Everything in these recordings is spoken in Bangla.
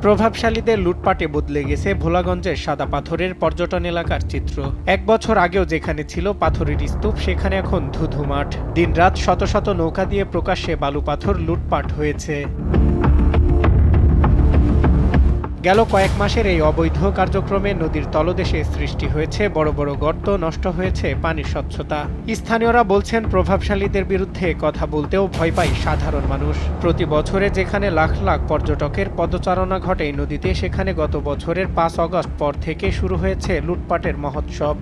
প্রভাবশালীদের লুটপাটে বদলে গেছে ভোলাগঞ্জের সাদা পাথরের পর্যটন এলাকার চিত্র। এক বছর আগেও যেখানে ছিল পাথরের স্তূপ, সেখানে এখন ধুধু মাঠ। দিনরাত শত শত নৌকা দিয়ে প্রকাশ্যে বালু পাথর লুটপাট হয়েছে। গেল কয়েক মাসের এই অবৈধ কার্যক্রমে নদীর তলদেশে সৃষ্টি হয়েছে বড় বড় গর্ত, নষ্ট হয়েছে পানির স্বচ্ছতা। স্থানীয়রা বলছেন, প্রভাবশালীদের বিরুদ্ধে কথা বলতেও ভয় পায় সাধারণ মানুষ। প্রতি বছরে যেখানে লাখ লাখ পর্যটকের পদচারণা ঘটে এই নদীতে, সেখানে গত বছরের ৫ আগস্ট পর থেকে শুরু হয়েছে লুটপাটের মহোৎসব।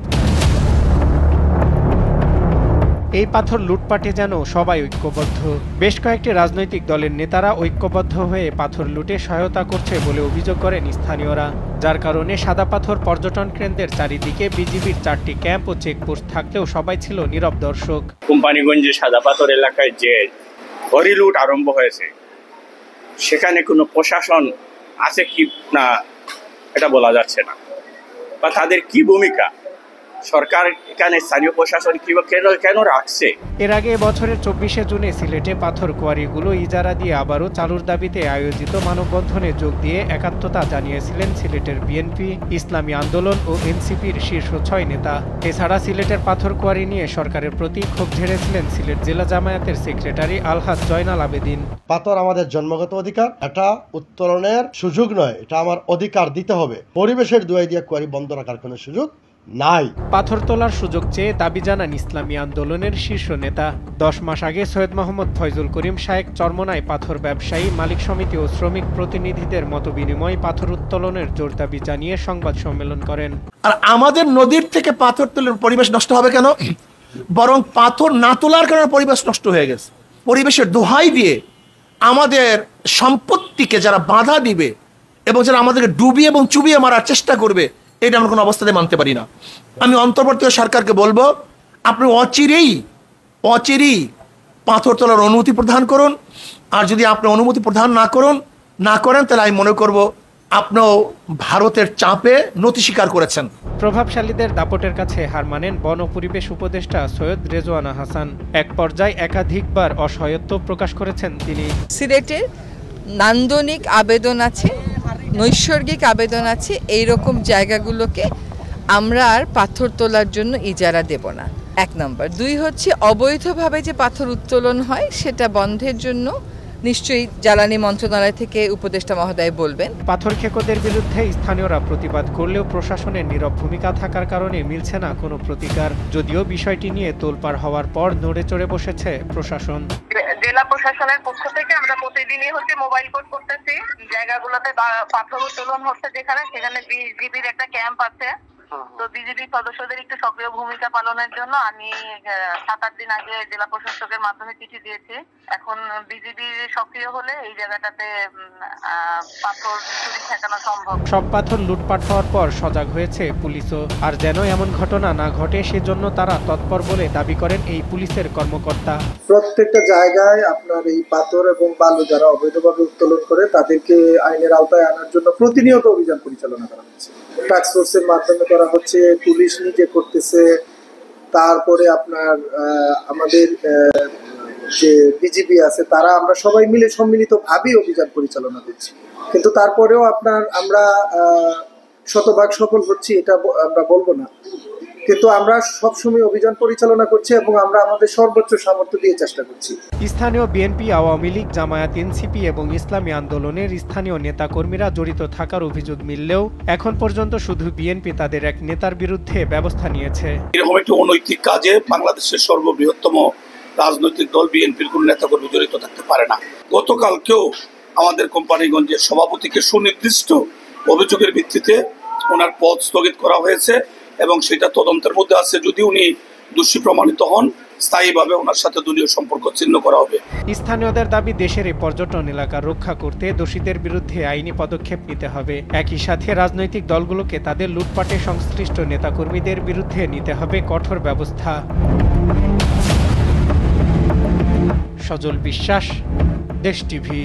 এই পাথর লুটপাটে যেন সবাই ঐক্যবদ্ধ। বেশ কয়েকটি রাজনৈতিক দলের নেতারা ঐক্যবদ্ধ হয়ে পাথর লুটে সহায়তা করছে বলে অভিযোগ করেন স্থানীয়রা, যার কারণে সাদা পাথর পর্যটন কেন্দ্রের চারিদিকে বিজিবির ৪টি ক্যাম্প ও চেকপোস্ট থাকলেও সবাই ছিল নীরব দর্শক। কোম্পানিগঞ্জে সাদা পাথর এলাকায় যে হরি লুট আরম্ভ হয়েছে, সেখানে কোনো প্রশাসন আছে কি না এটা বলা যাচ্ছে না, বা তাদের কি ভূমিকা, সরকার এখানে স্থানীয় প্রশাসন কেন রাখছে। এর আগে বছরের ২৪শে জুনে সিলেটে পাথর কোয়ারিগুলো ইজারা দিয়ে আবারও চালুর দাবিতে আয়োজিত মানববন্ধনে যোগ দিয়ে একাত্মতা জানিয়েছিলেন সিলেটের বিএনপি, ইসলামী আন্দোলন ও এনসিপির শীর্ষ ৬ নেতা। এছাড়া সিলেটের পাথর কোয়ারি নিয়ে সরকারের প্রতি ক্ষোভ ঝেড়েছিলেন সিলেট জেলা জামায়াতের সেক্রেটারি আলহাজ জয়নাল আবেদিন। পাথর আমাদের জন্মগত অধিকার, এটা উত্তোলনের সুযোগ নয়, এটা আমার অধিকার দিতে হবে। পরিবেশের দোয়াই দিয়ে কোয়ারি বন্ধ রাখার কোনো সুযোগ নাই। পাথর তোলার সুযোগ চেয়ে দাবি জানান ইসলামী আন্দোলনের শীর্ষ নেতা। ১০ মাস আগে সৈয়দ মোহাম্মদ ফয়জুল করিম শায়েক চরমনায় পাথর ব্যবসায়ী, মালিক সমিতি ও শ্রমিক প্রতিনিধিদের মতবিনিময় পাথর উত্তোলনের জোর দাবি জানিয়ে সংবাদ সম্মেলন করেন। আর আমাদের নদীর থেকে পাথর তুলে পরিবেশ নষ্ট হবে কেন? বরং পাথর না তোলার কারণে পরিবেশ নষ্ট হয়ে গেছে। পরিবেশের দোহাই দিয়ে আমাদের সম্পত্তিকে যারা বাধা দিবে এবং যারা আমাদেরকে ডুবিয়ে এবং চুবিয়ে মারার চেষ্টা করবে, এটা আমরা কোনো অবস্থাতে মানতে পারি না। আমি অন্তর্বর্তী সরকারকে বলবো, আপনি অচিরেই পাথর তোলার অনুমতি প্রদান করুন। আর যদি আপনি অনুমতি প্রদান না করেন তাহলে আমি মনে করব আপনিও ভারতের চাপে নতি স্বীকার করেছেন। প্রভাবশালীদের দাপটের কাছে হার মানেন বন ও পরিবেশ উপদেষ্টা সৈয়দ রেজওয়ানা হাসান। এক পর্যায়ে একাধিকবার অসহায়ত্ব প্রকাশ করেছেন তিনি। সিলেটের নান্দনিক আবেদন আছে, নৈসর্গিক আবেদন আছে, এইরকম জায়গাগুলোকে আমরা আর পাথর তোলার জন্য ইজারা দেব না, ১ নম্বর। ২ হচ্ছে অবৈধভাবে যে পাথর উত্তোলন হয় সেটা বন্ধের জন্য নিশ্চয়ই জ্বালানি মন্ত্রণালয় থেকে উপদেষ্টা মহোদয় বলবেন। পাথর খেকোদের বিরুদ্ধে স্থানীয়রা প্রতিবাদ করলেও প্রশাসনের নীরব ভূমিকা থাকার কারণে মিলছে না কোনো প্রতিকার। যদিও বিষয়টি নিয়ে তোলপাড় হওয়ার পর নড়ে চড়ে বসেছে প্রশাসন। জেলা প্রশাসনের পক্ষ থেকে আমরা প্রতিদিনই মোবাইল কোর্ট করতেছি। জায়গাগুলোতে পাথর উত্তোলন হচ্ছে সেখানে বিজিবির একটা ক্যাম্প আছে। তো বিজিবি সদস্যদের একটু সক্রিয় ভূমিকা পালনের জন্য আমি ৭-৮ দিন আগে জেলা প্রশাসকের মাধ্যমে চিঠি দিয়েছি। এখন বিজিবি সক্রিয় হলে এই জায়গাটাতে পাথর চুরি ঠেকানো সম্ভব। সব পাথর লুটপাট হওয়ার পর সজাগ হয়েছে পুলিশও। আর যেন এমন ঘটনা না ঘটে সেজন্য তারা তৎপর বলে দাবি করেন এই পুলিশের কর্মকর্তা। প্রত্যেকটা জায়গায় আপনার এই পাথর এবং বালু যারা অবৈধভাবে উত্তোলন করে তাদেরকে আইনের আওতায় আনার জন্য প্রতিনিয়ত অভিযান পরিচালনা করা হচ্ছে। টাস্ক ফোর্সের মাধ্যমে করা হচ্ছে, পুলিশ নিজে করতেছে, তারপরে আপনার আমাদের যে বিজিবি আছে তারা, আমরা সবাই মিলে সম্মিলিতভাবে অভিযান পরিচালনা করছি। কিন্তু তারপরেও আমরা শতভাগ সফল হচ্ছি এটা আমরা বলবো না, কিন্তু আমরা সবসময় অভিযান পরিচালনা করছি এবং আমরা আমাদের সর্বোচ্চ সামর্থ্য দিয়ে চেষ্টা করছি। স্থানীয় বিএনপি, আওয়ামী লীগ, জামায়াত, এনসিপি এবং ইসলামী আন্দোলনের স্থানীয় নেতাকর্মীরা জড়িত থাকার অভিযোগ মিললেও এখন পর্যন্ত শুধু বিএনপি তাদের এক নেতার বিরুদ্ধে ব্যবস্থা নিয়েছে। এরকম একটি অনৈতিক কাজে বাংলাদেশের সর্ববৃহত্তম রাজনৈতিক দল বিএনপির কোন নেতাকর্মী জড়িত থাকতে পারে না। গতকালকেও আমাদের কোম্পানিগঞ্জের সভাপতিকে সুনির্দিষ্ট অভিযোগের ভিত্তিতে ওনার পদ স্থগিত করা হয়েছে এবং সেটা তদন্তের মধ্যে আছে। যদি উনি দোষী প্রমাণিত হন, স্থায়ীভাবে ওনার সাথে দলীয় সম্পর্ক ছিন্ন করা হবে। স্থানীয়দের দাবি, দেশের এই পর্যটন এলাকা রক্ষা করতে দোষীদের বিরুদ্ধে আইনি পদক্ষেপ নিতে হবে। একই সাথে রাজনৈতিক দলগুলোকে তাদের লুটপাটে সংশ্লিষ্ট নেতাকর্মীদের বিরুদ্ধে নিতে হবে কঠোর ব্যবস্থা। সজল বিশ্বাস, দেশ টিভি।